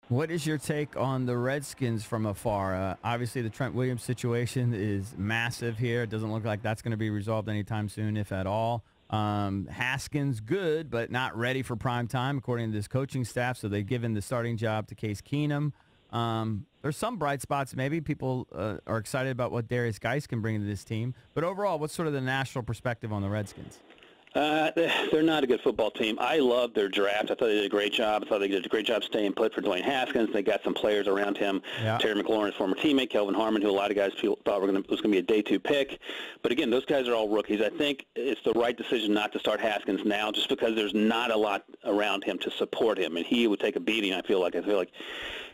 What is your take on the Redskins from afar? Obviously, the Trent Williams situation is massive here. It doesn't look like that's going to be resolved anytime soon, if at all. Haskins, good, but not ready for prime time, according to this coaching staff. So they've given the starting job to Case Keenum. There's some bright spots. Maybe people are excited about what Darius Geis can bring to this team. But overall, what's sort of the national perspective on the Redskins? They're not a good football team. I love their draft. I thought they did a great job. I thought they did a great job staying put for Dwayne Haskins. They got some players around him. Yeah. Terry McLaurin, his former teammate, Kelvin Harmon, who a lot of guys thought was going to be a day 2 pick. But again, those guys are all rookies. I think it's the right decision not to start Haskins now, just because there's not a lot around him to support him, and he would take a beating. I feel like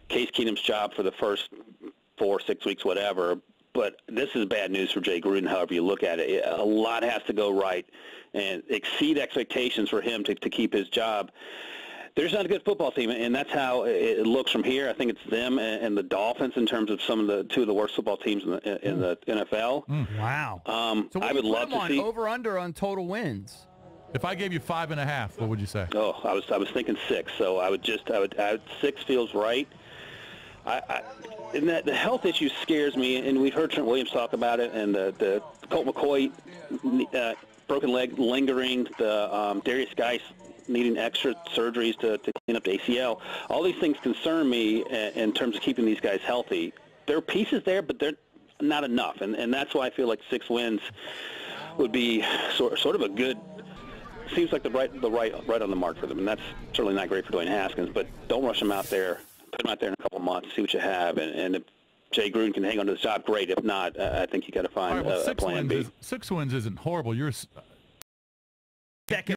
Case Keenum's job for the first 4 or 6 weeks, whatever. But this is bad news for Jay Gruden, however you look at it. A lot has to go right and exceed expectations for him to keep his job. There's not a good football team, and that's how it looks from here. I think it's them and the Dolphins in terms of two of the worst football teams in the NFL. Wow. So I would love to see over/under on total wins. If I gave you 5.5, what would you say? Oh, I was thinking 6. So I would 6 feels right. And that the health issue scares me, and we've heard Trent Williams talk about it, and the Colt McCoy broken leg lingering, the Darius Geis needing extra surgeries to clean up the ACL. All these things concern me in terms of keeping these guys healthy. There are pieces there, but they're not enough, and that's why I feel like 6 wins would be sort of a good. Seems like the right on the mark for them, and that's certainly not great for Dwayne Haskins. But don't rush him out there. Put him out there in a couple of months, see what you have, and if Jay Gruden can hang on to the job, great. If not, I think you got to find a plan B. 6 wins isn't horrible. You're second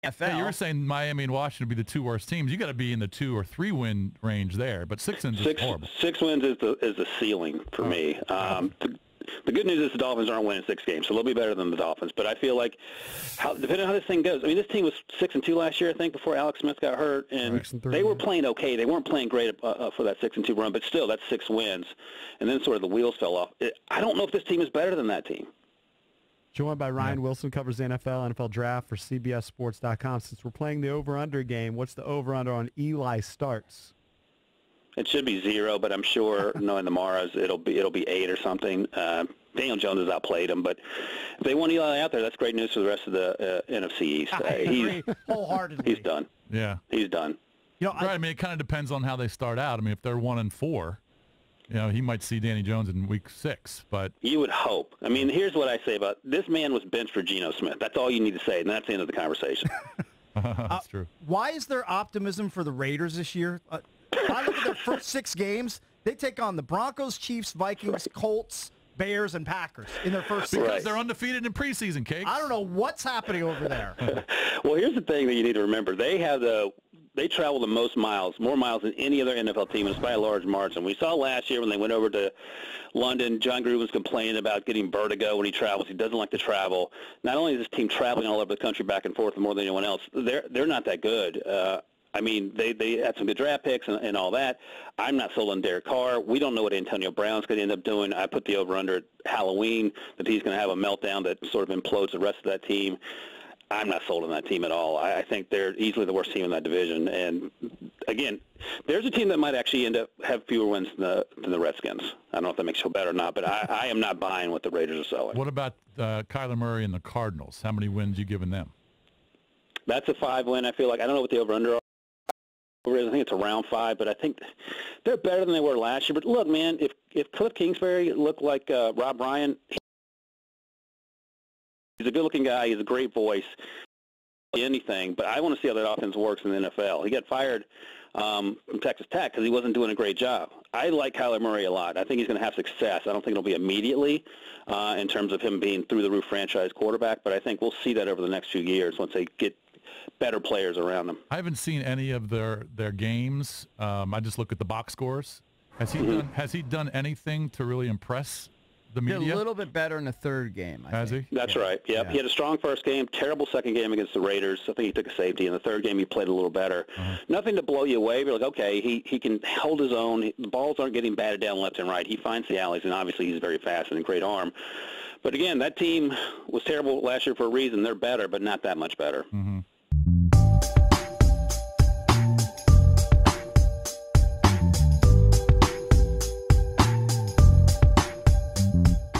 NFL. Hey, you were saying Miami and Washington would be the 2 worst teams. You got to be in the 2 or 3 win range there. But 6 wins is horrible. 6 wins is the ceiling for me. The good news is the Dolphins aren't winning 6 games, so they'll be better than the Dolphins. But I feel like, depending on how this thing goes, I mean, this team was 6-2 last year, I think, before Alex Smith got hurt, and they were playing okay. They weren't playing great for that 6-2 run, but still, that's 6 wins. And then sort of the wheels fell off. I don't know if this team is better than that team. Joined by Ryan Wilson, covers the NFL Draft for CBSSports.com. Since we're playing the over-under game, what's the over-under on Eli starts? It should be 0, but I'm sure, knowing the Maras, it'll be 8 or something. Daniel Jones has outplayed him, but if they want Eli out there, that's great news for the rest of the NFC East. I agree wholeheartedly. He's done. Yeah, he's done. Right. I mean, it kind of depends on how they start out. I mean, if they're 1-4, he might see Danny Jones in week 6. But you would hope. I mean, here's what I say about this man was benched for Geno Smith. That's all you need to say, and that's the end of the conversation. That's true. Why is there optimism for the Raiders this year? I look at their first 6 games. They take on the Broncos, Chiefs, Vikings, Colts, Bears, and Packers in their first 6. Because they're undefeated in preseason, Cakes. I don't know what's happening over there. Well, here's the thing that you need to remember. They travel the most miles, more miles than any other NFL team, and it's by a large margin. We saw last year when they went over to London, John Gruden was complaining about getting vertigo when he travels. He doesn't like to travel. Not only is this team traveling all over the country back and forth more than anyone else, they're not that good. I mean, they had some good draft picks and all that. I'm not sold on Derek Carr. We don't know what Antonio Brown's going to end up doing. I put the over-under at Halloween that he's going to have a meltdown that sort of implodes the rest of that team. I'm not sold on that team at all. I think they're easily the worst team in that division. And, again, there's a team that might actually end up have fewer wins than the Redskins. I don't know if that makes you feel better or not, but I am not buying what the Raiders are selling. What about Kyler Murray and the Cardinals? How many wins you giving them? That's a 5 win. I feel like I don't know what the over-under are. I think it's around 5, but I think they're better than they were last year. But look, man, if Cliff Kingsbury looked like Rob Ryan, he's a good-looking guy. He's a great voice. Anything, but I want to see how that offense works in the NFL. He got fired from Texas Tech because he wasn't doing a great job. I like Kyler Murray a lot. I think he's going to have success. I don't think it'll be immediately in terms of him being through-the-roof franchise quarterback, but I think we'll see that over the next few years once they get better players around them. I haven't seen any of their games. I just look at the box scores. Has he done anything to really impress the media? A little bit better in the third game. Has he? That's right. Yep. Yeah. He had a strong first game, terrible second game against the Raiders. I think he took a safety. In the third game, he played a little better. Nothing to blow you away. But like, okay, he can hold his own. The balls aren't getting batted down left and right. He finds the alleys, and obviously he's very fast and a great arm. But again, that team was terrible last year for a reason. They're better, but not that much better. Mm-hmm.